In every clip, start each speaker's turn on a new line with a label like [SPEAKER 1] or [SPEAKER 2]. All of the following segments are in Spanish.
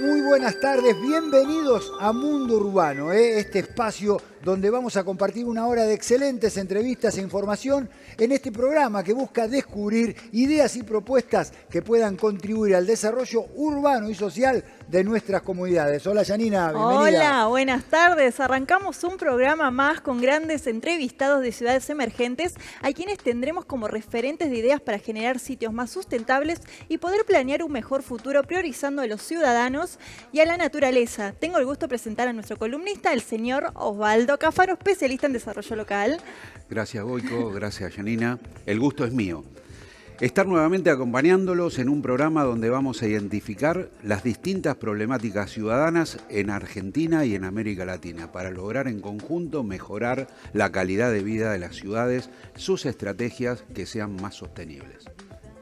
[SPEAKER 1] Muy buenas tardes, bienvenidos a Mundo Urbano, este espacio donde vamos a compartir una hora de excelentes entrevistas e información en este programa que busca descubrir ideas y propuestas que puedan contribuir al desarrollo urbano y social de nuestras comunidades. Hola Yanina, bienvenida.
[SPEAKER 2] Hola, buenas tardes. Arrancamos un programa más con grandes entrevistados de ciudades emergentes a quienes tendremos como referentes de ideas para generar sitios más sustentables y poder planear un mejor futuro priorizando a los ciudadanos y a la naturaleza. Tengo el gusto de presentar a nuestro columnista, el señor Osvaldo Cáfaro, especialista en desarrollo local.
[SPEAKER 3] Gracias, Goico, gracias, Yanina. El gusto es mío. Estar nuevamente acompañándolos en un programa donde vamos a identificar las distintas problemáticas ciudadanas en Argentina y en América Latina para lograr en conjunto mejorar la calidad de vida de las ciudades, sus estrategias que sean más sostenibles.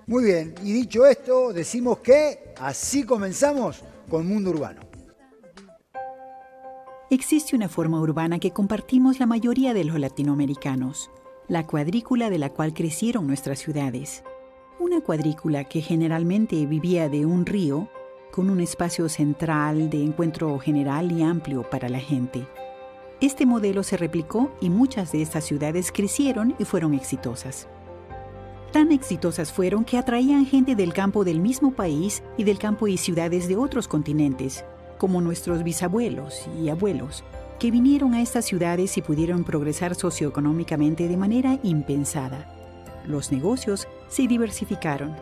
[SPEAKER 1] Muy bien, y dicho esto, decimos que así comenzamos con Mundo Urbano.
[SPEAKER 4] Existe una forma urbana que compartimos la mayoría de los latinoamericanos, la cuadrícula de la cual crecieron nuestras ciudades. Una cuadrícula que generalmente vivía de un río, con un espacio central de encuentro general y amplio para la gente. Este modelo se replicó y muchas de estas ciudades crecieron y fueron exitosas. Tan exitosas fueron que atraían gente del campo del mismo país y del campo y ciudades de otros continentes, como nuestros bisabuelos y abuelos, que vinieron a estas ciudades y pudieron progresar socioeconómicamente de manera impensada. Los negocios se diversificaron.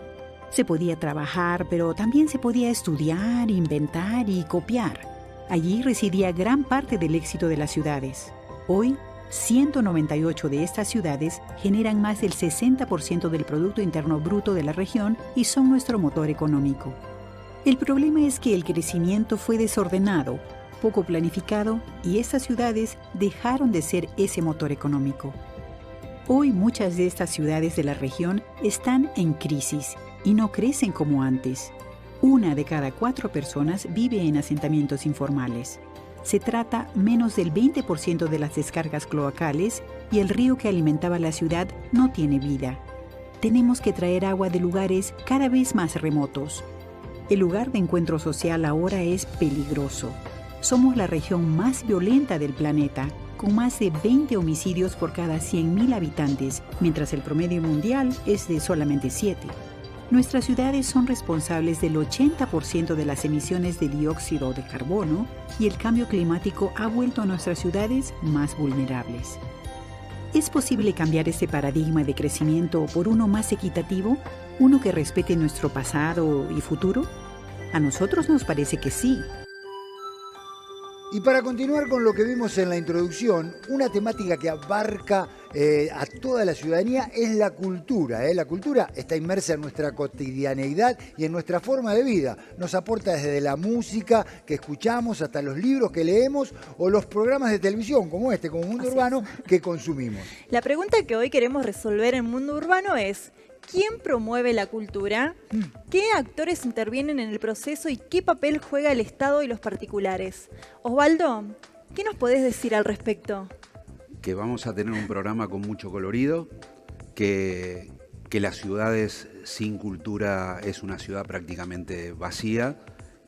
[SPEAKER 4] Se podía trabajar, pero también se podía estudiar, inventar y copiar. Allí residía gran parte del éxito de las ciudades. Hoy, 198 de estas ciudades generan más del 60% del Producto Interno Bruto de la región y son nuestro motor económico. El problema es que el crecimiento fue desordenado, poco planificado, y estas ciudades dejaron de ser ese motor económico. Hoy muchas de estas ciudades de la región están en crisis y no crecen como antes. 1 de cada 4 personas vive en asentamientos informales. Se trata menos del 20% de las descargas cloacales y el río que alimentaba la ciudad no tiene vida. Tenemos que traer agua de lugares cada vez más remotos. El lugar de encuentro social ahora es peligroso. Somos la región más violenta del planeta, con más de 20 homicidios por cada 100.000 habitantes, mientras el promedio mundial es de solamente 7. Nuestras ciudades son responsables del 80% de las emisiones de dióxido de carbono y el cambio climático ha vuelto a nuestras ciudades más vulnerables. ¿Es posible cambiar este paradigma de crecimiento por uno más equitativo? ¿Uno que respete nuestro pasado y futuro? A nosotros nos parece que sí.
[SPEAKER 1] Y para continuar con lo que vimos en la introducción, una temática que abarca a toda la ciudadanía es la cultura. La cultura está inmersa en nuestra cotidianeidad y en nuestra forma de vida. Nos aporta desde la música que escuchamos hasta los libros que leemos o los programas de televisión como este, como Mundo Urbano, que consumimos.
[SPEAKER 2] La pregunta que hoy queremos resolver en Mundo Urbano es: ¿quién promueve la cultura? ¿Qué actores intervienen en el proceso y qué papel juega el Estado y los particulares? Osvaldo, ¿qué nos podés decir al respecto?
[SPEAKER 3] Que vamos a tener un programa con mucho colorido, que las ciudades sin cultura es una ciudad prácticamente vacía,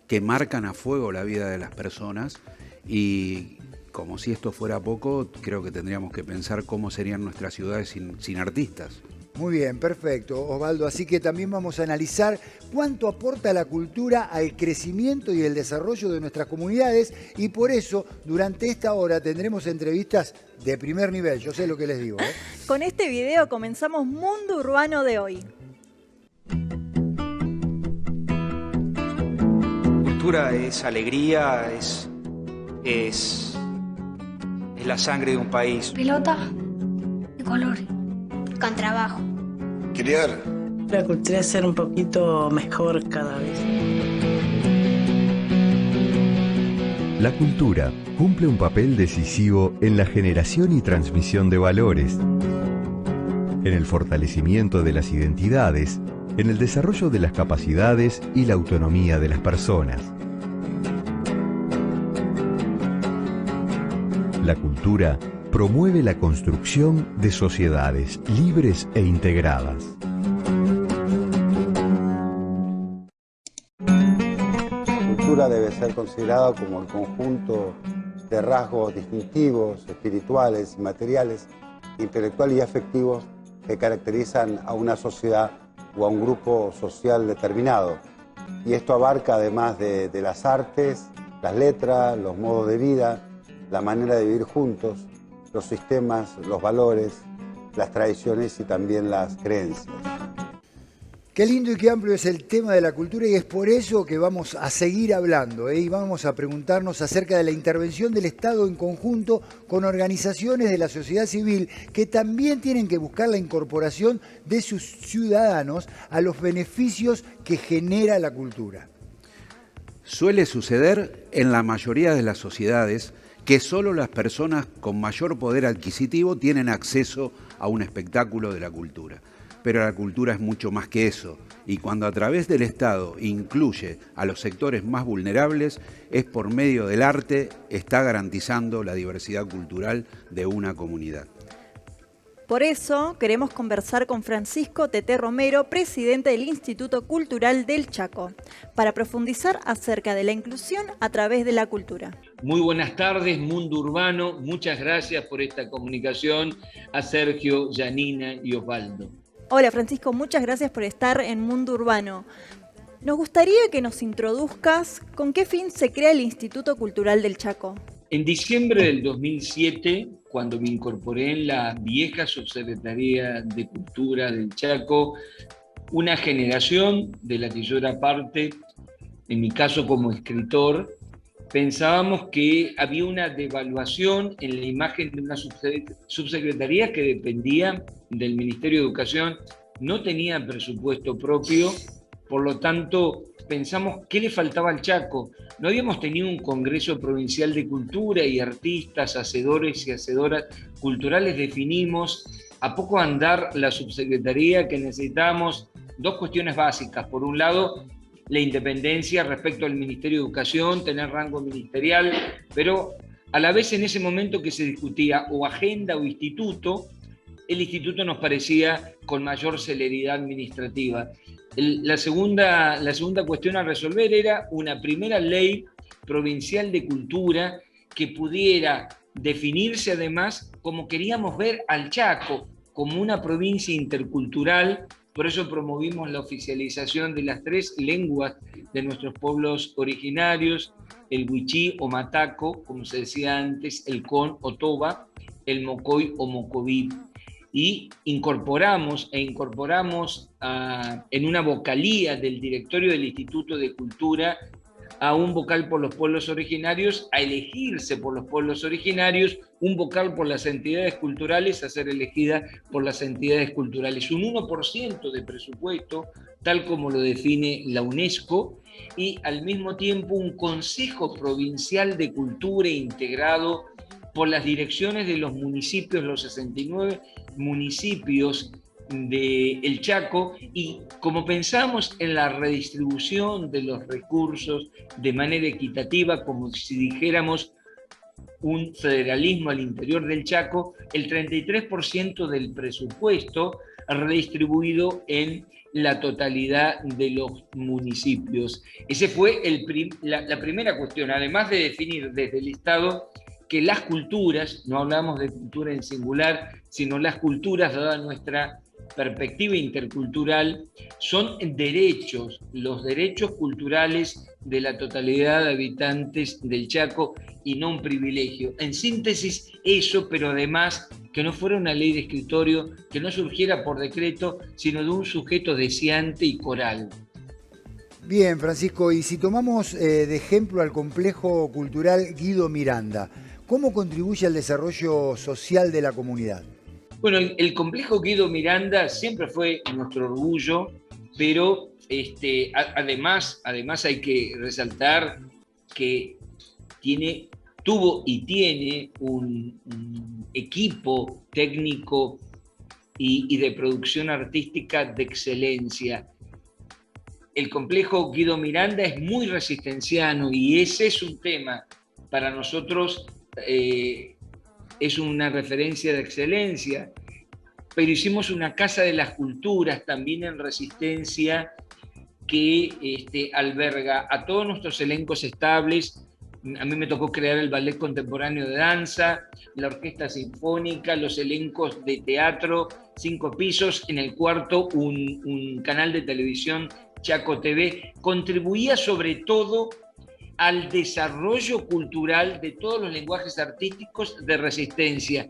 [SPEAKER 3] que marcan a fuego la vida de las personas y, como si esto fuera poco, creo que tendríamos que pensar cómo serían nuestras ciudades sin artistas.
[SPEAKER 1] Muy bien, perfecto, Osvaldo. Así que también vamos a analizar cuánto aporta la cultura al crecimiento y el desarrollo de nuestras comunidades y por eso durante esta hora tendremos entrevistas de primer nivel. Yo sé lo que les digo.
[SPEAKER 2] Con este video comenzamos Mundo Urbano de hoy.
[SPEAKER 5] Cultura es alegría, es la sangre de un país.
[SPEAKER 6] Pelota de colores. Con trabajo.
[SPEAKER 7] Criar.
[SPEAKER 8] La cultura es ser un poquito mejor cada vez.
[SPEAKER 9] La cultura cumple un papel decisivo en la generación y transmisión de valores, en el fortalecimiento de las identidades, en el desarrollo de las capacidades y la autonomía de las personas. La cultura promueve la construcción de sociedades libres e integradas.
[SPEAKER 7] cultura debe ser considerada como el conjunto de rasgos distintivos, espirituales y materiales, intelectuales y afectivos que caracterizan a una sociedad o a un grupo social determinado. Y esto abarca, además de las artes, las letras, los modos de vida, la manera de vivir juntos, los sistemas, los valores, las tradiciones y también las creencias.
[SPEAKER 1] Qué lindo y qué amplio es el tema de la cultura, y es por eso que vamos a seguir hablando, y vamos a preguntarnos acerca de la intervención del Estado en conjunto con organizaciones de la sociedad civil que también tienen que buscar la incorporación de sus ciudadanos a los beneficios que genera la cultura.
[SPEAKER 3] Suele suceder en la mayoría de las sociedades que solo las personas con mayor poder adquisitivo tienen acceso a un espectáculo de la cultura. Pero la cultura es mucho más que eso, y cuando a través del Estado incluye a los sectores más vulnerables, es por medio del arte, está garantizando la diversidad cultural de una comunidad.
[SPEAKER 2] Por eso queremos conversar con Francisco Teté Romero, presidente del Instituto Cultural del Chaco, para profundizar acerca de la inclusión a través de la cultura.
[SPEAKER 10] Muy buenas tardes, Mundo Urbano. Muchas gracias por esta comunicación a Sergio, Janina y Osvaldo.
[SPEAKER 2] Hola Francisco, muchas gracias por estar en Mundo Urbano. Nos gustaría que nos introduzcas con qué fin se crea el Instituto Cultural del Chaco.
[SPEAKER 10] En diciembre del 2007, cuando me incorporé en la vieja Subsecretaría de Cultura del Chaco, una generación de la que yo era parte, en mi caso como escritor, pensábamos que había una devaluación en la imagen de una subsecretaría que dependía del Ministerio de Educación, no tenía presupuesto propio, por lo tanto pensamos qué le faltaba al Chaco. No habíamos tenido un Congreso Provincial de Cultura y artistas, hacedores y hacedoras culturales. Definimos a poco andar la subsecretaría que necesitábamos dos cuestiones básicas. Por un lado, la independencia respecto al Ministerio de Educación, tener rango ministerial, pero a la vez en ese momento que se discutía o agenda o instituto, el instituto nos parecía con mayor celeridad administrativa. La segunda cuestión a resolver era una primera ley provincial de cultura que pudiera definirse además como queríamos ver al Chaco, como una provincia intercultural. Por eso promovimos la oficialización de las 3 lenguas de nuestros pueblos originarios, el huichí o mataco, como se decía antes, el con o toba, el mocoy o mocoví. Y incorporamos en una vocalía del directorio del Instituto de Cultura a un vocal por los pueblos originarios, a elegirse por los pueblos originarios, un vocal por las entidades culturales, a ser elegida por las entidades culturales. Un 1% de presupuesto, tal como lo define la UNESCO, y al mismo tiempo un Consejo Provincial de Cultura integrado por las direcciones de los municipios, los 69 municipios del Chaco, y como pensamos en la redistribución de los recursos de manera equitativa, como si dijéramos un federalismo al interior del Chaco, el 33% del presupuesto redistribuido en la totalidad de los municipios. Esa fue la primera cuestión, además de definir desde el Estado que las culturas, no hablamos de cultura en singular, sino las culturas, dada nuestra perspectiva intercultural, son derechos, los derechos culturales de la totalidad de habitantes del Chaco y no un privilegio. En síntesis, eso, pero además que no fuera una ley de escritorio, que no surgiera por decreto, sino de un sujeto deseante y coral.
[SPEAKER 1] Bien, Francisco, y si tomamos de ejemplo al complejo cultural Guido Miranda, ¿cómo contribuye al desarrollo social de la comunidad?
[SPEAKER 10] Bueno, el complejo Guido Miranda siempre fue nuestro orgullo, pero además hay que resaltar que tuvo y tiene un equipo técnico y de producción artística de excelencia. El complejo Guido Miranda es muy resistenciano y ese es un tema para nosotros. Es una referencia de excelencia, pero hicimos una Casa de las Culturas también en Resistencia que alberga a todos nuestros elencos estables. A mí me tocó crear el Ballet Contemporáneo de Danza, la Orquesta Sinfónica, los elencos de teatro, 5 pisos, en el cuarto un canal de televisión, Chaco TV. Contribuía sobre todo al desarrollo cultural de todos los lenguajes artísticos de resistencia,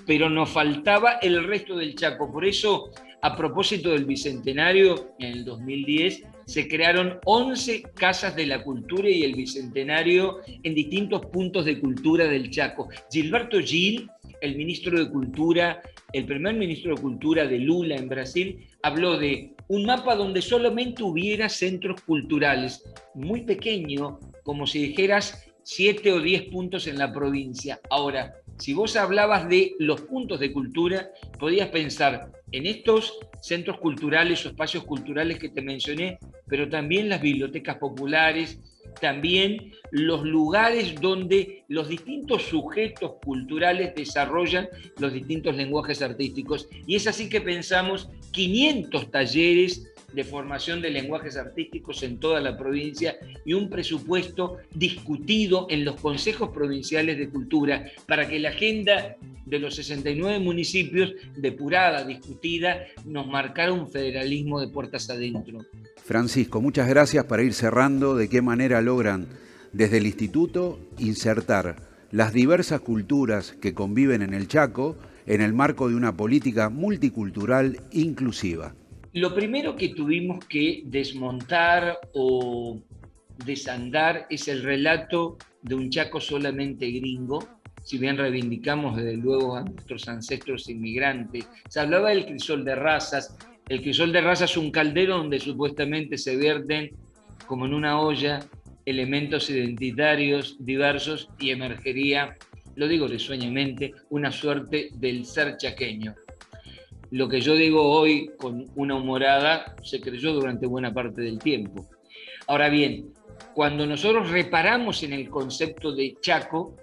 [SPEAKER 10] pero nos faltaba el resto del Chaco. Por eso, a propósito del Bicentenario, en el 2010, se crearon 11 casas de la cultura y el Bicentenario en distintos puntos de cultura del Chaco. Gilberto Gil, el ministro de Cultura, el primer ministro de Cultura de Lula en Brasil, habló de un mapa donde solamente hubiera centros culturales, muy pequeño, como si dijeras 7 o 10 puntos en la provincia. Ahora, si vos hablabas de los puntos de cultura, podías pensar en estos centros culturales o espacios culturales que te mencioné, pero también las bibliotecas populares, también los lugares donde los distintos sujetos culturales desarrollan los distintos lenguajes artísticos. Y es así que pensamos 500 talleres de formación de lenguajes artísticos en toda la provincia y un presupuesto discutido en los consejos provinciales de cultura para que la agenda de los 69 municipios, depurada, discutida, nos marcara un federalismo de puertas adentro.
[SPEAKER 3] Francisco, muchas gracias. Para ir cerrando, ¿de qué manera logran desde el Instituto insertar las diversas culturas que conviven en el Chaco en el marco de una política multicultural inclusiva?
[SPEAKER 10] Lo primero que tuvimos que desmontar o desandar es el relato de un Chaco solamente gringo, si bien reivindicamos desde luego a nuestros ancestros inmigrantes. Se hablaba del crisol de razas. El crisol de razas es un caldero donde supuestamente se vierten, como en una olla, elementos identitarios diversos y emergería, lo digo risueñamente, una suerte del ser chaqueño. Lo que yo digo hoy con una humorada se creyó durante buena parte del tiempo. Ahora bien, cuando nosotros reparamos en el concepto de Chaco,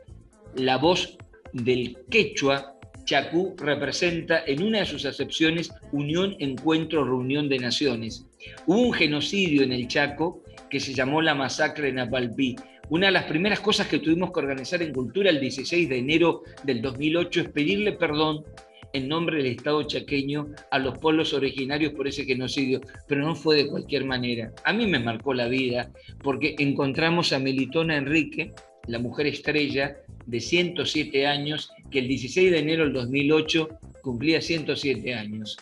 [SPEAKER 10] la voz del quechua, Chacú, representa en una de sus acepciones unión, encuentro, reunión de naciones. Hubo un genocidio en el Chaco que se llamó la masacre de Napalpí. Una de las primeras cosas que tuvimos que organizar en Cultura el 16 de enero del 2008 es pedirle perdón en nombre del Estado chaqueño a los pueblos originarios por ese genocidio, pero no fue de cualquier manera. A mí me marcó la vida porque encontramos a Melitona Enrique, la mujer estrella de 107 años, que el 16 de enero del 2008 cumplía 107 años.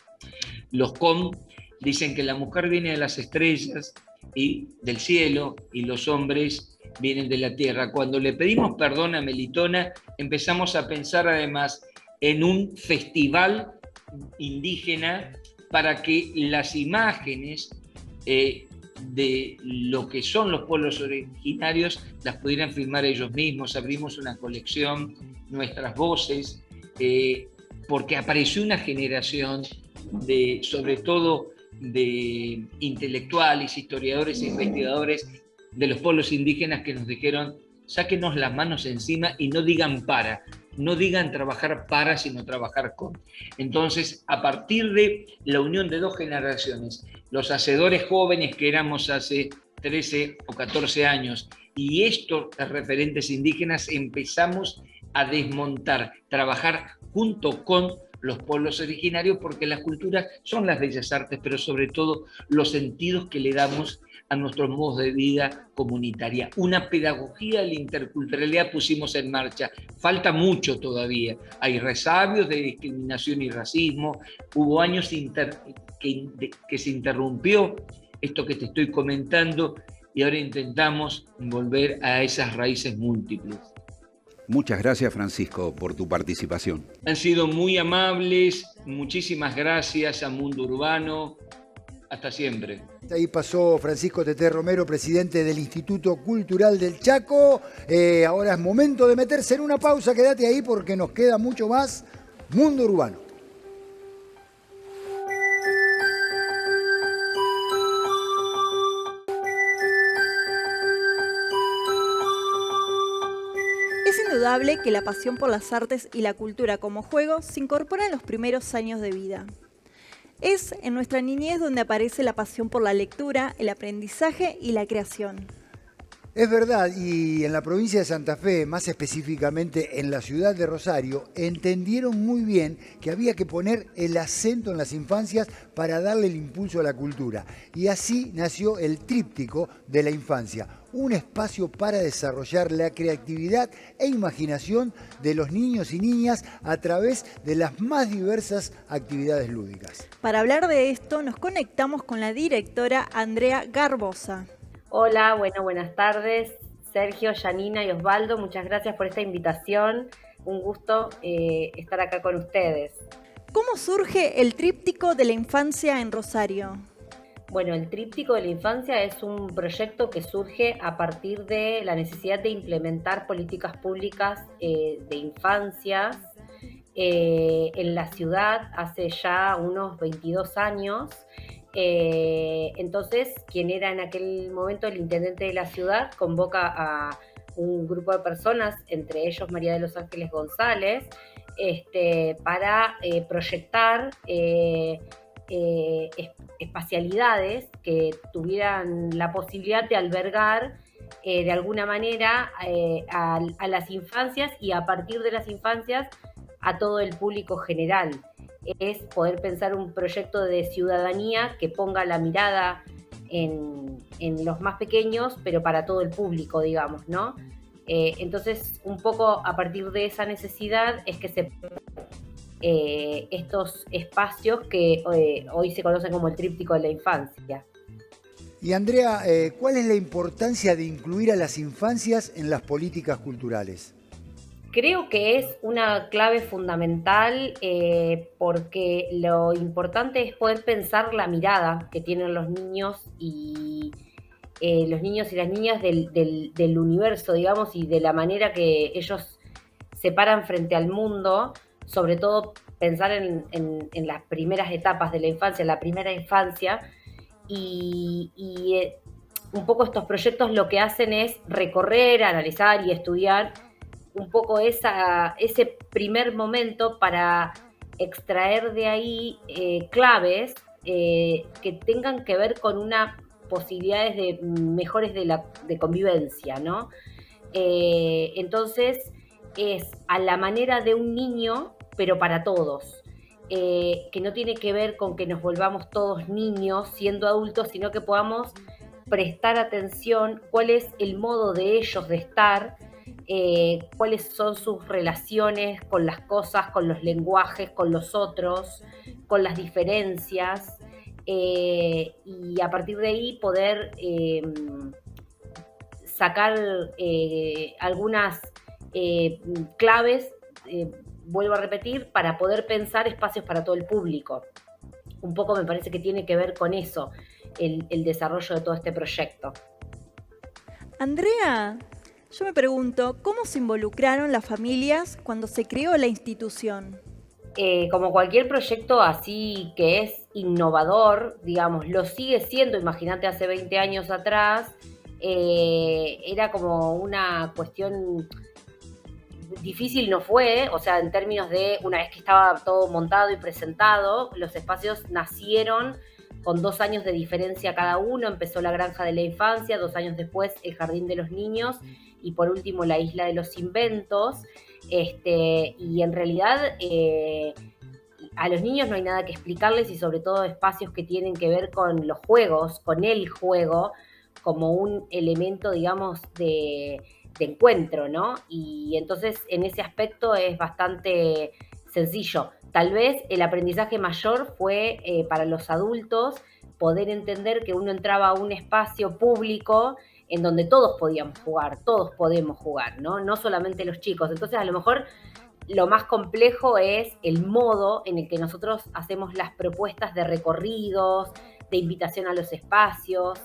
[SPEAKER 10] Los COM dicen que la mujer viene de las estrellas y del cielo y los hombres vienen de la tierra. Cuando le pedimos perdón a Melitona, empezamos a pensar además en un festival indígena para que las imágenes de lo que son los pueblos originarios las pudieran filmar ellos mismos. Abrimos una colección, Nuestras Voces, porque apareció una generación de, sobre todo de intelectuales, historiadores e investigadores de los pueblos indígenas que nos dijeron: sáquenos las manos encima y no digan para. No digan trabajar para, sino trabajar con. Entonces, a partir de la unión de dos generaciones, los hacedores jóvenes que éramos hace 13 o 14 años y estos referentes indígenas, empezamos a desmontar, trabajar junto con los pueblos originarios, porque las culturas son las bellas artes, pero sobre todo los sentidos que le damos a nuestros modos de vida comunitaria. Una pedagogía de la interculturalidad pusimos en marcha. Falta mucho todavía. Hay resabios de discriminación y racismo. Hubo años que se interrumpió esto que te estoy comentando y ahora intentamos volver a esas raíces múltiples.
[SPEAKER 3] Muchas gracias, Francisco, por tu participación.
[SPEAKER 10] Han sido muy amables. Muchísimas gracias a Mundo Urbano. Hasta siempre.
[SPEAKER 1] Ahí pasó Francisco Teté Romero, presidente del Instituto Cultural del Chaco. Ahora es momento de meterse en una pausa. Quédate ahí porque nos queda mucho más Mundo Urbano.
[SPEAKER 2] Es indudable que la pasión por las artes y la cultura como juego se incorpora en los primeros años de vida. Es en nuestra niñez donde aparece la pasión por la lectura, el aprendizaje y la creación.
[SPEAKER 1] Es verdad, y en la provincia de Santa Fe, más específicamente en la ciudad de Rosario, entendieron muy bien que había que poner el acento en las infancias para darle el impulso a la cultura. Y así nació el Tríptico de la Infancia, un espacio para desarrollar la creatividad e imaginación de los niños y niñas a través de las más diversas actividades lúdicas.
[SPEAKER 2] Para hablar de esto, nos conectamos con la directora Andrea Garbosa.
[SPEAKER 11] Hola, buenas tardes. Sergio, Janina y Osvaldo, muchas gracias por esta invitación. Un gusto estar acá con ustedes.
[SPEAKER 2] ¿Cómo surge el Tríptico de la Infancia en Rosario?
[SPEAKER 11] Bueno, el Tríptico de la Infancia es un proyecto que surge a partir de la necesidad de implementar políticas públicas de infancias en la ciudad hace ya unos 22 años. Entonces, quien era en aquel momento el intendente de la ciudad convoca a un grupo de personas, entre ellos María de los Ángeles González, para proyectar espacialidades que tuvieran la posibilidad de albergar de alguna manera a las infancias y a partir de las infancias a todo el público general. Es poder pensar un proyecto de ciudadanía que ponga la mirada en los más pequeños, pero para todo el público, digamos, ¿no? Entonces, un poco a partir de esa necesidad es que se estos espacios que hoy se conocen como el Tríptico de la Infancia.
[SPEAKER 1] Y Andrea, ¿cuál es la importancia de incluir a las infancias en las políticas culturales?
[SPEAKER 11] Creo que es una clave fundamental porque lo importante es poder pensar la mirada que tienen los niños y las niñas del universo, digamos, y de la manera que ellos se paran frente al mundo, sobre todo pensar en las primeras etapas de la infancia, la primera infancia, y un poco estos proyectos lo que hacen es recorrer, analizar y estudiar un poco ese primer momento para extraer de ahí claves que tengan que ver con unas posibilidades de mejores de convivencia, ¿no? Entonces es a la manera de un niño, pero para todos, que no tiene que ver con que nos volvamos todos niños siendo adultos, sino que podamos prestar atención cuál es el modo de ellos de estar, cuáles son sus relaciones con las cosas, con los lenguajes, con los otros, con las diferencias, y a partir de ahí poder sacar algunas claves, vuelvo a repetir, para poder pensar espacios para todo el público. Un poco me parece que tiene que ver con eso, el desarrollo de todo este proyecto.
[SPEAKER 2] Andrea, yo me pregunto, ¿cómo se involucraron las familias cuando se creó la institución?
[SPEAKER 11] Como cualquier proyecto así que es innovador, digamos, lo sigue siendo, imagínate hace 20 años atrás, era como una cuestión difícil, no fue, o sea, en términos de una vez que estaba todo montado y presentado, los espacios nacieron con 2 años de diferencia cada uno, empezó la Granja de la Infancia, 2 años después el Jardín de los Niños y por último la Isla de los Inventos, y en realidad a los niños no hay nada que explicarles y sobre todo espacios que tienen que ver con los juegos, con el juego, como un elemento, digamos, de encuentro, ¿no? Y entonces en ese aspecto es bastante sencillo. Tal vez el aprendizaje mayor fue para los adultos poder entender que uno entraba a un espacio público en donde todos podíamos jugar, todos podemos jugar, ¿no? No solamente los chicos. Entonces a lo mejor lo más complejo es el modo en el que nosotros hacemos las propuestas de recorridos, de invitación a los espacios,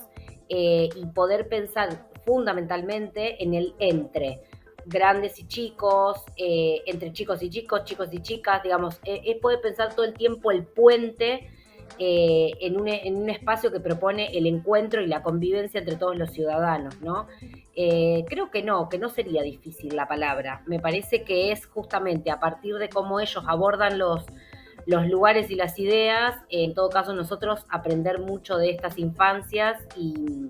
[SPEAKER 11] y poder pensar fundamentalmente en el entre grandes y chicos, entre chicos y chicos, chicos y chicas, digamos, es poder pensar todo el tiempo el puente en un espacio que propone el encuentro y la convivencia entre todos los ciudadanos, ¿no? Creo que no sería difícil la palabra. Me parece que es justamente a partir de cómo ellos abordan los lugares y las ideas. En todo caso, nosotros aprender mucho de estas infancias y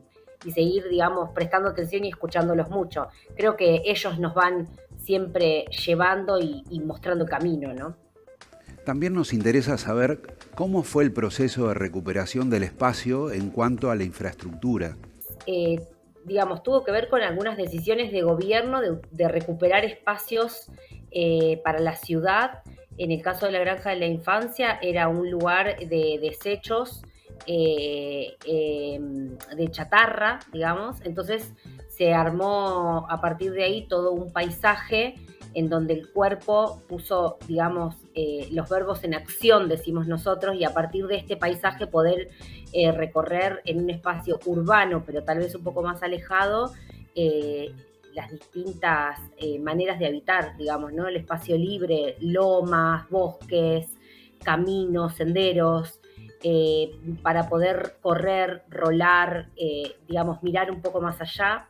[SPEAKER 11] seguir, digamos, prestando atención y escuchándolos mucho. Creo que ellos nos van siempre llevando y mostrando el camino, ¿no?
[SPEAKER 3] También nos interesa saber cómo fue el proceso de recuperación del espacio en cuanto a la infraestructura.
[SPEAKER 11] Digamos, tuvo que ver con algunas decisiones de gobierno de recuperar espacios para la ciudad. En el caso de la Granja de la Infancia era un lugar de desechos, de chatarra, digamos. Entonces se armó a partir de ahí todo un paisaje en donde el cuerpo puso, digamos, los verbos en acción, decimos nosotros, y a partir de este paisaje poder recorrer en un espacio urbano, pero tal vez un poco más alejado, las distintas maneras de habitar, digamos, ¿no? El espacio libre, lomas, bosques, caminos, senderos, para poder correr, rolar, digamos, mirar un poco más allá.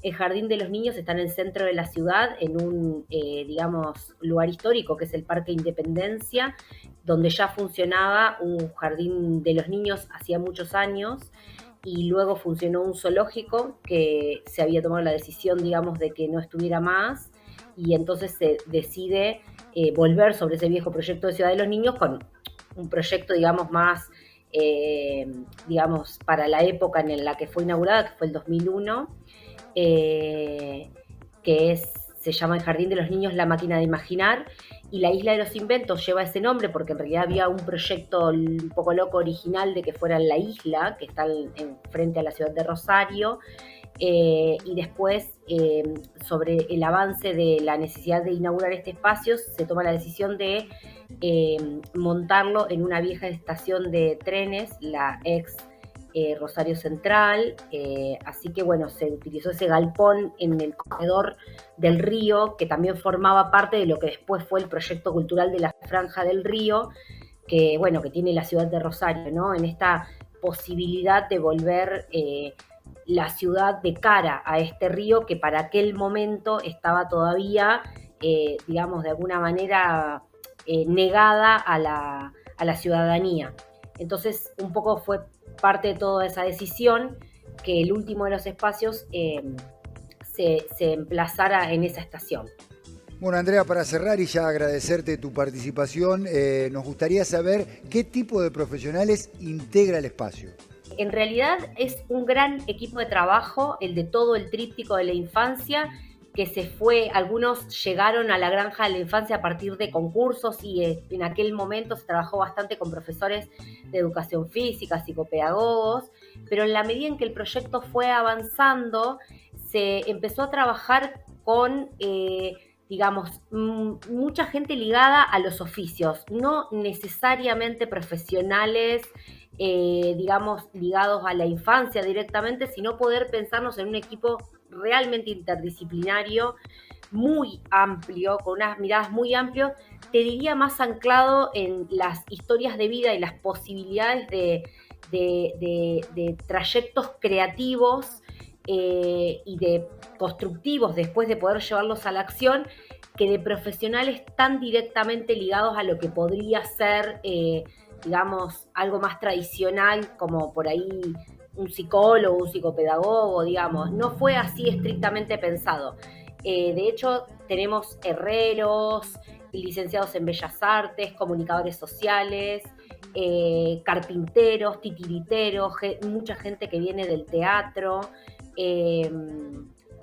[SPEAKER 11] El Jardín de los Niños está en el centro de la ciudad, en un, digamos, lugar histórico que es el Parque Independencia, donde ya funcionaba un jardín de los niños hacía muchos años, y luego funcionó un zoológico que se había tomado la decisión, digamos, de que no estuviera más, y entonces se decide volver sobre ese viejo proyecto de Ciudad de los Niños con un proyecto, digamos, más, digamos, para la época en la que fue inaugurada, que fue el 2001, se llama el Jardín de los Niños La Máquina de Imaginar, y la Isla de los Inventos lleva ese nombre porque en realidad había un proyecto un poco loco original de que fuera en la isla, que está frente a la ciudad de Rosario, y después, sobre el avance de la necesidad de inaugurar este espacio, se toma la decisión de montarlo en una vieja estación de trenes, la ex Rosario Central, así que bueno, se utilizó ese galpón en el corredor del río, que también formaba parte de lo que después fue el proyecto cultural de la Franja del Río, que bueno, que tiene la ciudad de Rosario, ¿no? En esta posibilidad de volver la ciudad de cara a este río que para aquel momento estaba todavía, digamos, de alguna manera negada a la ciudadanía. Entonces, un poco fue parte de toda esa decisión que el último de los espacios se emplazara en esa estación.
[SPEAKER 1] Bueno, Andrea, para cerrar y ya agradecerte tu participación, nos gustaría saber qué tipo de profesionales integra el espacio.
[SPEAKER 11] En realidad es un gran equipo de trabajo, el de todo el tríptico de la infancia, que se fue, algunos llegaron a la Granja de la Infancia a partir de concursos y en aquel momento se trabajó bastante con profesores de educación física, psicopedagogos, pero en la medida en que el proyecto fue avanzando, se empezó a trabajar con, digamos, mucha gente ligada a los oficios, no necesariamente profesionales, digamos, ligados a la infancia directamente, sino poder pensarnos en un equipo realmente interdisciplinario, muy amplio, con unas miradas muy amplias, te diría más anclado en las historias de vida y las posibilidades de trayectos creativos y de constructivos después de poder llevarlos a la acción, que de profesionales tan directamente ligados a lo que podría ser, digamos, algo más tradicional, como por ahí un psicólogo, un psicopedagogo, digamos. No fue así estrictamente pensado. De hecho, tenemos herreros, licenciados en Bellas Artes, comunicadores sociales, carpinteros, titiriteros, mucha gente que viene del teatro.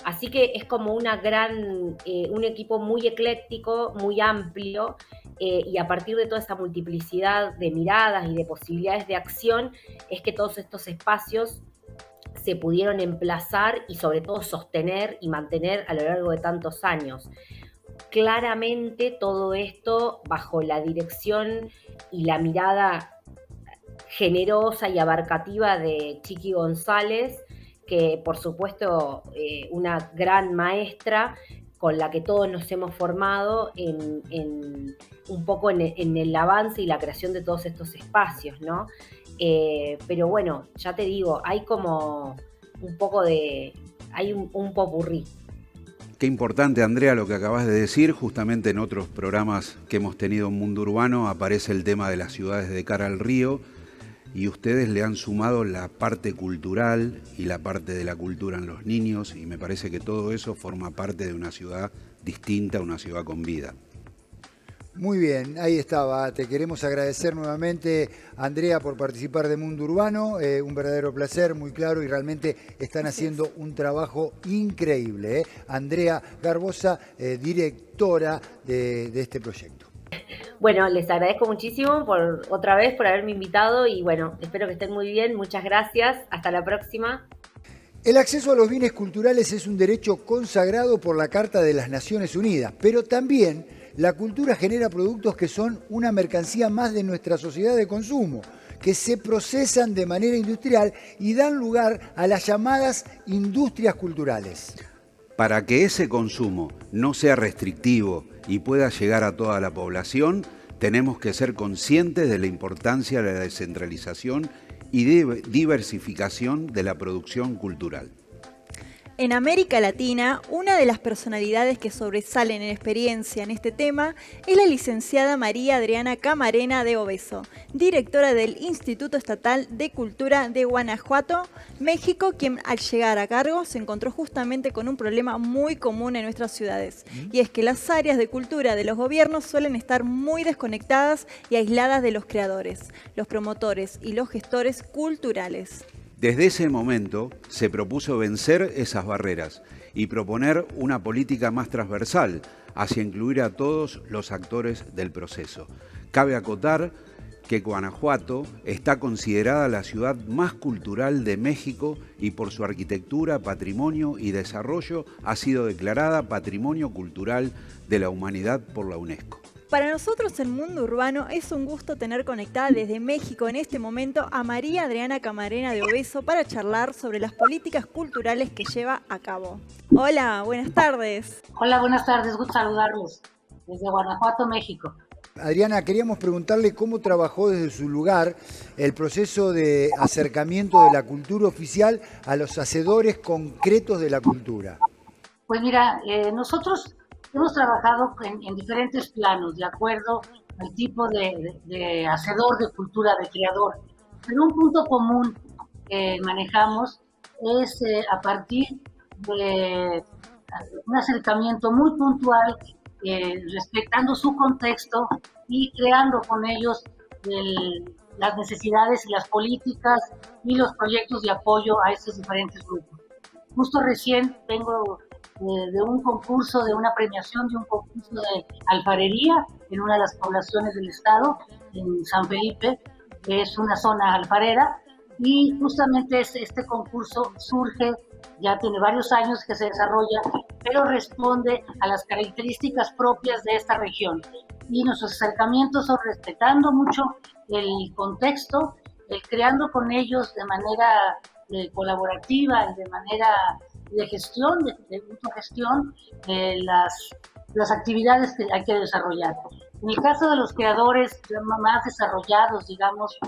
[SPEAKER 11] Así que es como un equipo muy ecléctico, muy amplio, y a partir de toda esa multiplicidad de miradas y de posibilidades de acción es que todos estos espacios se pudieron emplazar y sobre todo sostener y mantener a lo largo de tantos años. Claramente todo esto bajo la dirección y la mirada generosa y abarcativa de Chiqui González, que por supuesto una gran maestra con la que todos nos hemos formado en un poco en el avance y la creación de todos estos espacios, ¿no? Pero bueno, ya te digo, hay como un poco hay un popurrí.
[SPEAKER 3] Qué importante, Andrea, lo que acabas de decir. Justamente en otros programas que hemos tenido en Mundo Urbano aparece el tema de las ciudades de cara al río y ustedes le han sumado la parte cultural y la parte de la cultura en los niños y me parece que todo eso forma parte de una ciudad distinta, una ciudad con vida.
[SPEAKER 1] Muy bien, ahí estaba. Te queremos agradecer nuevamente, Andrea, por participar de Mundo Urbano. Un verdadero placer, muy claro, y realmente están haciendo un trabajo increíble. Andrea Garbosa, directora de este proyecto.
[SPEAKER 11] Bueno, les agradezco muchísimo otra vez por haberme invitado y bueno, espero que estén muy bien. Muchas gracias. Hasta la próxima.
[SPEAKER 1] El acceso a los bienes culturales es un derecho consagrado por la Carta de las Naciones Unidas, pero también la cultura genera productos que son una mercancía más de nuestra sociedad de consumo, que se procesan de manera industrial y dan lugar a las llamadas industrias culturales.
[SPEAKER 3] Para que ese consumo no sea restrictivo y pueda llegar a toda la población, tenemos que ser conscientes de la importancia de la descentralización y diversificación de la producción cultural.
[SPEAKER 2] En América Latina, una de las personalidades que sobresalen en experiencia en este tema es la licenciada María Adriana Camarena de Obeso, directora del Instituto Estatal de Cultura de Guanajuato, México, quien al llegar a cargo se encontró justamente con un problema muy común en nuestras ciudades, y es que las áreas de cultura de los gobiernos suelen estar muy desconectadas y aisladas de los creadores, los promotores y los gestores culturales.
[SPEAKER 3] Desde ese momento se propuso vencer esas barreras y proponer una política más transversal hacia incluir a todos los actores del proceso. Cabe acotar que Guanajuato está considerada la ciudad más cultural de México y por su arquitectura, patrimonio y desarrollo ha sido declarada Patrimonio Cultural de la Humanidad por la UNESCO.
[SPEAKER 2] Para nosotros en Mundo Urbano es un gusto tener conectada desde México en este momento a María Adriana Camarena de Obeso para charlar sobre las políticas culturales que lleva a cabo. Hola, buenas tardes.
[SPEAKER 12] Hola, buenas tardes, gusto saludarlos desde Guanajuato, México.
[SPEAKER 1] Adriana, queríamos preguntarle cómo trabajó desde su lugar el proceso de acercamiento de la cultura oficial a los hacedores concretos de la cultura.
[SPEAKER 12] Pues mira, nosotros hemos trabajado en diferentes planos, de acuerdo al tipo de hacedor de cultura, de creador. Pero un punto común que manejamos es a partir de un acercamiento muy puntual, respetando su contexto y creando con ellos las necesidades y las políticas y los proyectos de apoyo a estos diferentes grupos. Justo recién vengo de un concurso, de una premiación de un concurso de alfarería en una de las poblaciones del estado, en San Felipe, que es una zona alfarera, y justamente este concurso surge, ya tiene varios años que se desarrolla, pero responde a las características propias de esta región. Y nuestros acercamientos son respetando mucho el contexto, creando con ellos de manera colaborativa, de manera de gestión, de autogestión, las actividades que hay que desarrollar. En el caso de los creadores más desarrollados, digamos,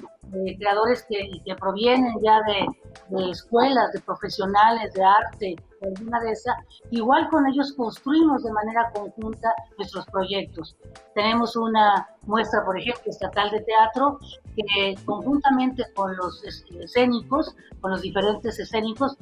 [SPEAKER 12] creadores que provienen ya de escuelas, de profesionales, de arte, de alguna de esas, igual con ellos construimos de manera conjunta nuestros proyectos. Tenemos una muestra, por ejemplo, estatal de teatro, que conjuntamente con los escénicos, con los diferentes escénicos,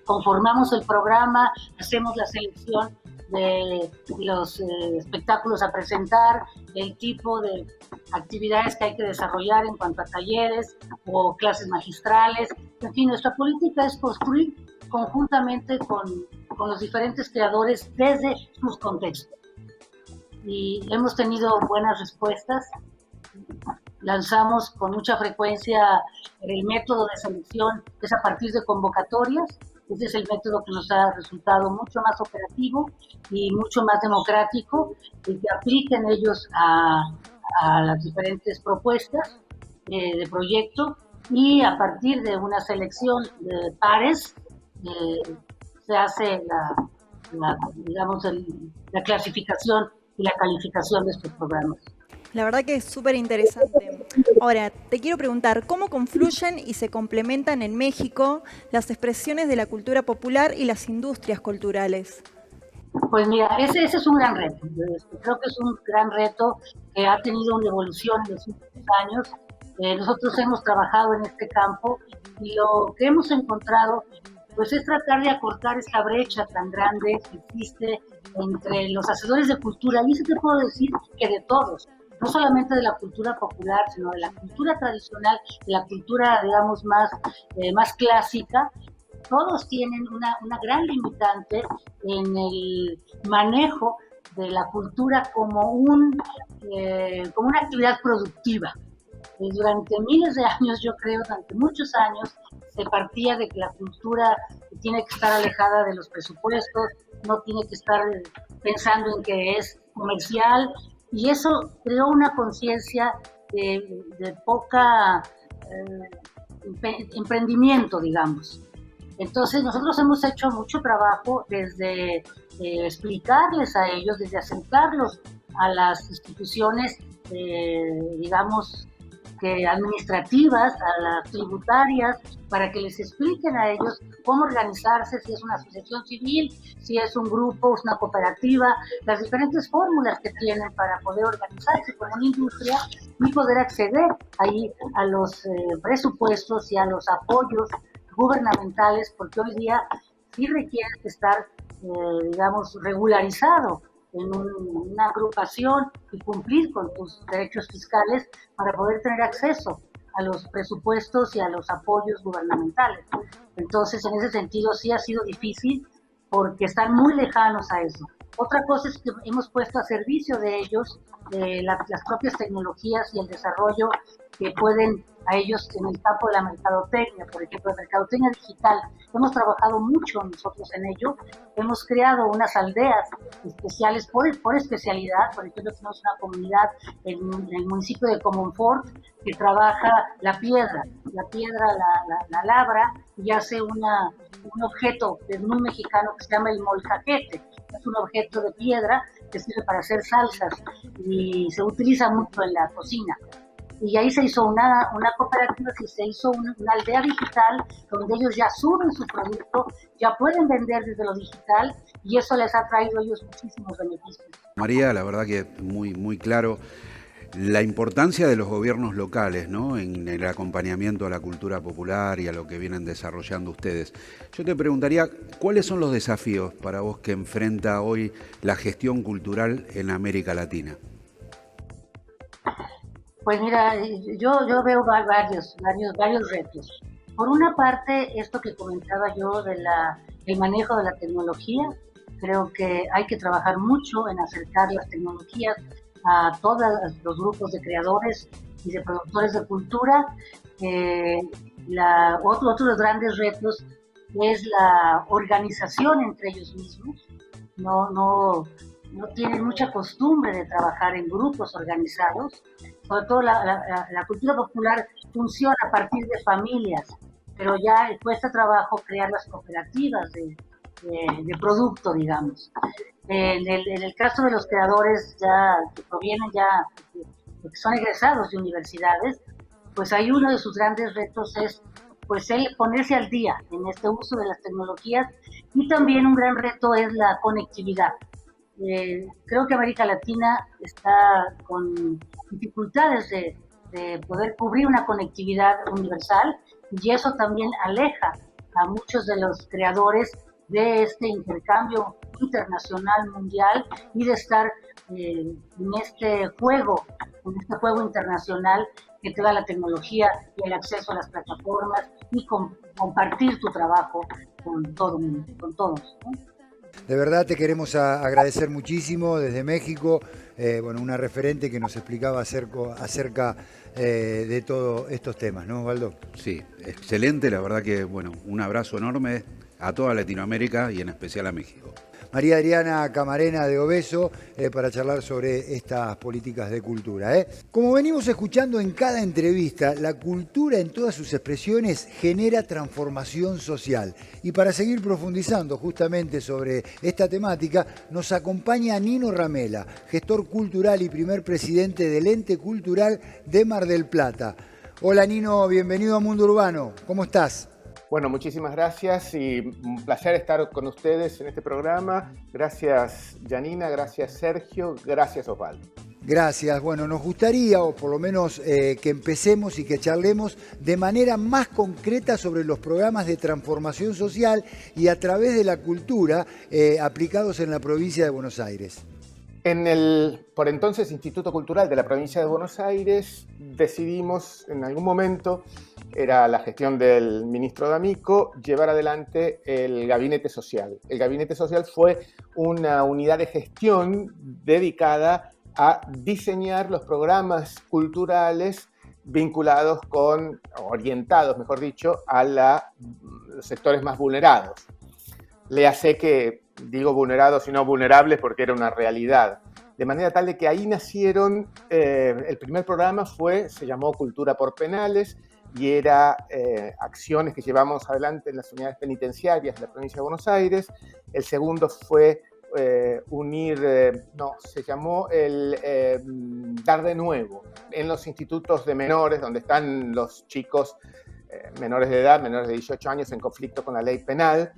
[SPEAKER 12] conformamos el programa, hacemos la selección de los espectáculos a presentar, el tipo de actividades que hay que desarrollar en cuanto a talleres o clases magistrales. En fin, nuestra política es construir conjuntamente con los diferentes creadores desde sus contextos. Y hemos tenido buenas respuestas. Lanzamos con mucha frecuencia el método de selección, que es a partir de convocatorias. Ese es el método que nos ha resultado mucho más operativo y mucho más democrático, y que apliquen ellos a las diferentes propuestas de proyecto, y a partir de una selección de pares se hace la clasificación y la calificación de estos programas.
[SPEAKER 2] La verdad que es súper interesante. Ahora, te quiero preguntar, ¿cómo confluyen y se complementan en México las expresiones de la cultura popular y las industrias culturales?
[SPEAKER 12] Pues mira, ese es un gran reto. Creo que es un gran reto que ha tenido una evolución en los últimos años. Nosotros hemos trabajado en este campo y lo que hemos encontrado pues es tratar de acortar esta brecha tan grande que existe entre los hacedores de cultura. Y eso te puedo decir que de todos, no solamente de la cultura popular, sino de la cultura tradicional, de la cultura, digamos, más clásica. Todos tienen una gran limitante en el manejo de la cultura como una actividad productiva. Durante miles de años, yo creo, durante muchos años, se partía de que la cultura tiene que estar alejada de los presupuestos, no tiene que estar pensando en que es comercial, y eso creó una conciencia de poca emprendimiento, digamos. Entonces nosotros hemos hecho mucho trabajo desde explicarles a ellos, desde acercarlos a las instituciones, digamos, que administrativas, a las tributarias, para que les expliquen a ellos cómo organizarse, si es una asociación civil, si es un grupo, es una cooperativa, las diferentes fórmulas que tienen para poder organizarse como una industria y poder acceder ahí a los presupuestos y a los apoyos gubernamentales, porque hoy día sí requiere estar, digamos, regularizado en una agrupación y cumplir con tus derechos fiscales para poder tener acceso a los presupuestos y a los apoyos gubernamentales. Entonces, en ese sentido, sí ha sido difícil porque están muy lejanos a eso. Otra cosa es que hemos puesto a servicio de ellos las propias tecnologías y el desarrollo que pueden a ellos en el campo de la mercadotecnia, por ejemplo, la mercadotecnia digital. Hemos trabajado mucho nosotros en ello, hemos creado unas aldeas especiales por especialidad. Por ejemplo, tenemos una comunidad en el municipio de Comonfort que trabaja la piedra la labra y hace un objeto que es muy mexicano que se llama el molcajete. Es un objeto de piedra que sirve para hacer salsas y se utiliza mucho en la cocina. Y ahí se hizo una cooperativa, se hizo una aldea digital donde ellos ya suben su producto, ya pueden vender desde lo digital y eso les ha traído a ellos muchísimos beneficios.
[SPEAKER 3] María, la verdad que muy, muy claro la importancia de los gobiernos locales, ¿no?, en el acompañamiento a la cultura popular y a lo que vienen desarrollando ustedes. Yo te preguntaría, ¿cuáles son los desafíos para vos que enfrenta hoy la gestión cultural en América Latina?
[SPEAKER 12] Pues mira, yo veo varios retos. Por una parte, esto que comentaba yo del manejo de la tecnología, creo que hay que trabajar mucho en acercar las tecnologías a todos los grupos de creadores y de productores de cultura. Otro de los grandes retos es la organización entre ellos mismos. No tienen mucha costumbre de trabajar en grupos organizados. Sobre todo la cultura popular funciona a partir de familias, pero ya cuesta trabajo crear las cooperativas de producto, digamos. En el caso de los creadores que provienen que son egresados de universidades, pues hay uno de sus grandes retos es pues ponerse al día en este uso de las tecnologías, y también un gran reto es la conectividad. Creo que América Latina está con dificultades de poder cubrir una conectividad universal, y eso también aleja a muchos de los creadores de este intercambio internacional mundial y de estar en este juego internacional que te da la tecnología y el acceso a las plataformas y compartir tu trabajo con todo el mundo, con todos, ¿no?
[SPEAKER 1] De verdad te queremos agradecer muchísimo desde México, una referente que nos explicaba acerca de todos estos temas, ¿no, Osvaldo?
[SPEAKER 3] Sí, excelente, la verdad que, un abrazo enorme a toda Latinoamérica y en especial a México.
[SPEAKER 1] María Adriana Camarena de Obeso, para charlar sobre estas políticas de cultura. Como venimos escuchando en cada entrevista, la cultura en todas sus expresiones genera transformación social. Y para seguir profundizando justamente sobre esta temática, nos acompaña Nino Ramela, gestor cultural y primer presidente del Ente Cultural de Mar del Plata. Hola Nino, bienvenido a Mundo Urbano. ¿Cómo estás?
[SPEAKER 13] Bueno, muchísimas gracias y un placer estar con ustedes en este programa. Gracias, Janina, gracias, Sergio, gracias, Osvaldo.
[SPEAKER 1] Gracias. Bueno, nos gustaría, o por lo menos que empecemos y que charlemos de manera más concreta sobre los programas de transformación social y a través de la cultura aplicados en la provincia de Buenos Aires.
[SPEAKER 13] En el, por entonces, Instituto Cultural de la provincia de Buenos Aires, decidimos en algún momento, era la gestión del ministro D'Amico, llevar adelante el Gabinete Social. El Gabinete Social fue una unidad de gestión dedicada a diseñar los programas culturales vinculados con, orientados, mejor dicho, a los sectores más vulnerados. Léase que digo vulnerados y no vulnerables porque era una realidad. De manera tal de que ahí nacieron, el primer programa se llamó Cultura por Penales, y era acciones que llevamos adelante en las unidades penitenciarias de la provincia de Buenos Aires. El segundo fue se llamó el Dar de Nuevo, en los institutos de menores, donde están los chicos menores de edad, menores de 18 años, en conflicto con la ley penal.